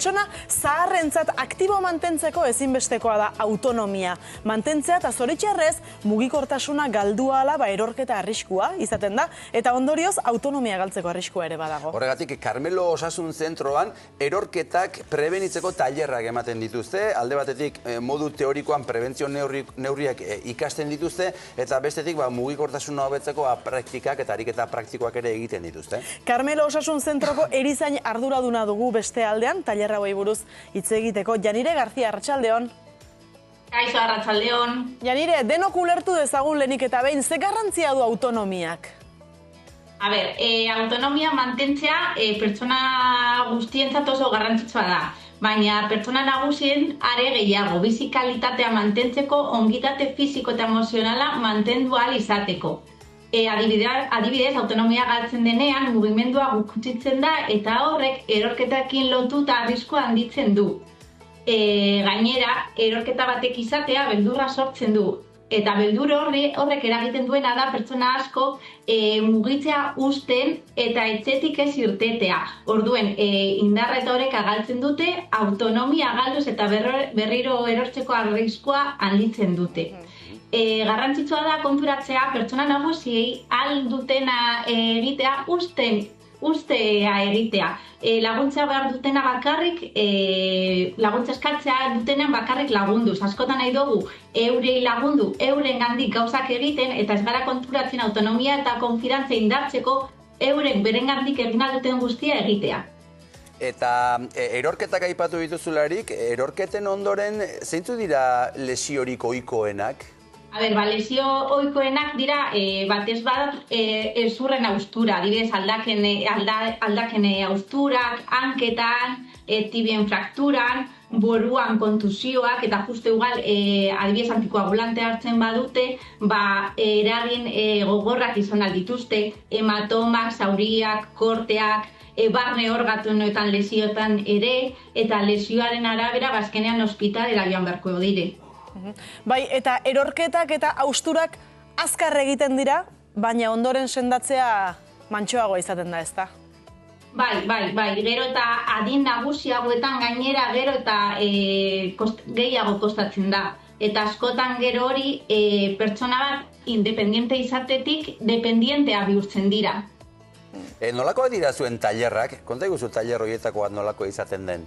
Pertsona zaharrentzat aktibo mantentzeko ezinbestekoa da autonomia. Mantentzea eta zoritxarrez mugikortasuna galdua ala erorketa arriskua izaten da, eta ondorioz autonomia galtzeko arriskua ere badago. Horregatik, Karmelo Osasun Zentroan erorketak prebenitzeko tailerrak ematen dituzte, alde batetik modu teorikoan prebentzio neurriak ikasten dituzte, eta bestetik mugikortasuna hobetzeko praktikak eta ariketa praktikoak ere egiten dituzte. Karmelo Osasun Zentroko erizain arduraduna dugu beste aldean, tailerra hauei buruz hitz egiteko. Janire García, arratsaldeon. Kaixo, arratsaldeon. Janire, denok ulertu dezagun lehenik eta behin, ze garrantzia du autonomiak? A ber, autonomia mantentzea pertsona guztientzat oso garrantzitsua da. Baina pertsona nagusien are gehiago, bizi kalitatea mantentzeko, ongitate fisiko eta emozionala mantendu ahal izateko. Adibidez, autonomia galtzen denean, mugimendua gutxitzen da eta horrek erorketakin lotuta arriskua handitzen du. Gainera, erorketa batek izatea beldurra sortzen du. Eta beldur horrek eragiten duena da pertsona asko mugitzea uzten eta etxetik ez irtetea. Orduen, indarra eta oreka galtzen dute, autonomia galduz eta berriro erortzeko arriskua handitzen dute. Garrantzitsua da konturatzea pertsona nagusiei ahal dutena egitea ustea egitea. Laguntza behar dutena bakarrik, laguntza eskatzea dutenean bakarrik lagunduz. Askotan nahi dugu eurei lagundu, euren gandik gauzak egiten, eta ez gara konturatzen autonomia eta konfidantza indartzeko euren beren gandik egin duten guztia egitea. Eta erorketak aipatu dituzularik, erorketen ondoren zeintzu dira lesiorik ohikoenak? A ber, lesio ohikoenak dira batez bat ezurren haustura, adibidez aldaken hausturak, hanketan, tibien frakturan, buruan kontusioak, eta justu igual adibidez antikoagulante hartzen badute, eragin gogorrak izan aldituzte, hematomak, zauriak, korteak, barne organoetan lesioetan ere, eta lesioaren arabera azkenean ospitalera joan beharko dire. Bai, eta erorketak eta hausturak azkar egiten dira, baina ondoren sendatzea mantsoagoa izaten da, ezta? Bai, gero eta adin nagusiagoetan gainera gero eta gehiago kostatzen da. Eta askotan gero hori pertsona bat independiente izatetik dependientea bihurtzen dira. Nolakoa dira zuen tailerrak? Konta iguzu tailer horietako bat nolakoa izaten den?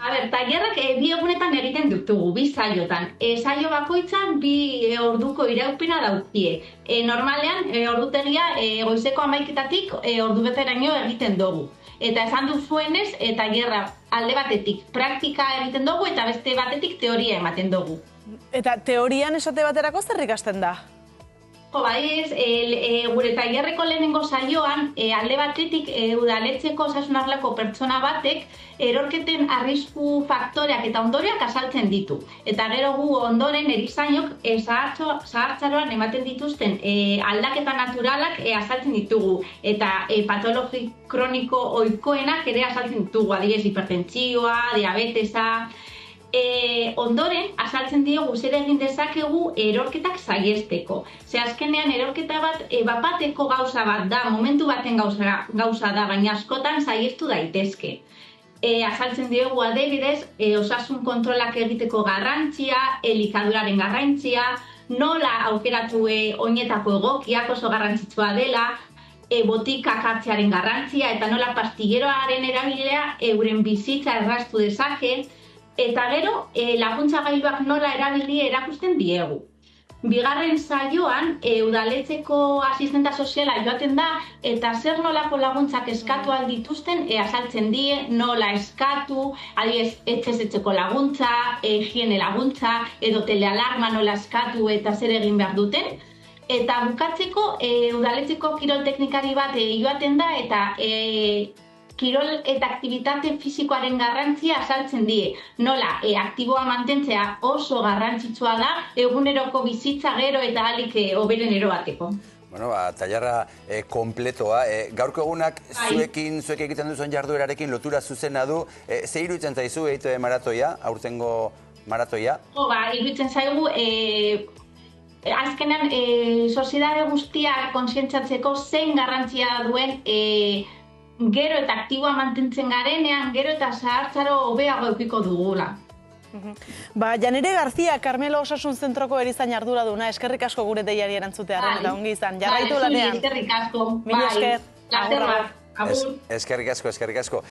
A ber, tailerrak bi egunetan egiten ditugu, bi saiotan. Saio bakoitzan bi orduko iraupena daukie. Normalean, ordutegia goizeko 11:00-tatik ordubeteraino egiten dugu. Eta esan duzuenez, tailerra alde batetik praktika egiten dugu eta beste batetik teoria ematen dugu. Eta teorian esate baterako zer ikasten da? Gure tailerreko lehenengo saioan, alde batetik udaletxeko osasun arloko pertsona batek erorketen arrisku faktoreak eta ondorioak azaltzen ditu. Eta gero gu ondoren erizainok zahartzaroan ematen dituzten aldaketa naturalak azaltzen ditugu. Eta patologi kroniko ohikoenak ere azaltzen ditugu, adibidez hipertentsioa, diabetesa. Ondoren, azaltzen diogu zer egin dezakegu erorketak saihesteko. Ze azkenean erorketa bat bapateko gauza bat da, momentu baten gauza da, baina askotan saihestu daitezke. Azaltzen diogu adibidez, osasun kontrolak egiteko garrantzia, elikaduraren garrantzia, nola aukeratu oinetako egokiak oso garrantzitsua dela, botikak hartzearen garrantzia, eta nola pastilleroaren erabilera euren bizitza erraztu dezake, eta gero laguntzagailuak nola erabili erakusten diegu. Bigarren saioan, udaletxeko asistenta soziala joaten da, eta zer nolako laguntzak eskatu aldituzten azaltzen die, nola eskatu, adibidez etxez-etxeko laguntza, higiene laguntza, edo telealarma nola eskatu eta zer egin behar duten. Eta bukatzeko, udaletxeko kirol teknikari bat joaten da, eta kirol eta aktibitate fisikoaren garrantzia azaltzen die. Nola, aktiboa mantentzea oso garrantzitsua da, eguneroko bizitza gero eta ahalik hoberen eroateko. Bueno, tailerra kompletoa. Gaurko egunak zuek egiten duzuen jarduerarekin lotura zuzena du. Ze iruditzen zaizu egite maratoia, aurtengo maratoia? Iruditzen zaigu, azkenean, soziedade guztia kontzientziatzeko zein garrantzia duen gero eta aktiboa mantentzen garenean, gero eta zahartzaro hobeago edukiko dugula. Janire Garzia, Karmelo Osasun Zentroko erizain arduraduna, eskerrik asko gure deiari erantzutearen, eta ongi izan. Jarraitu lanean. Eskerrik asko. Mila esker. Laster bat. Agur. Eskerrik asko.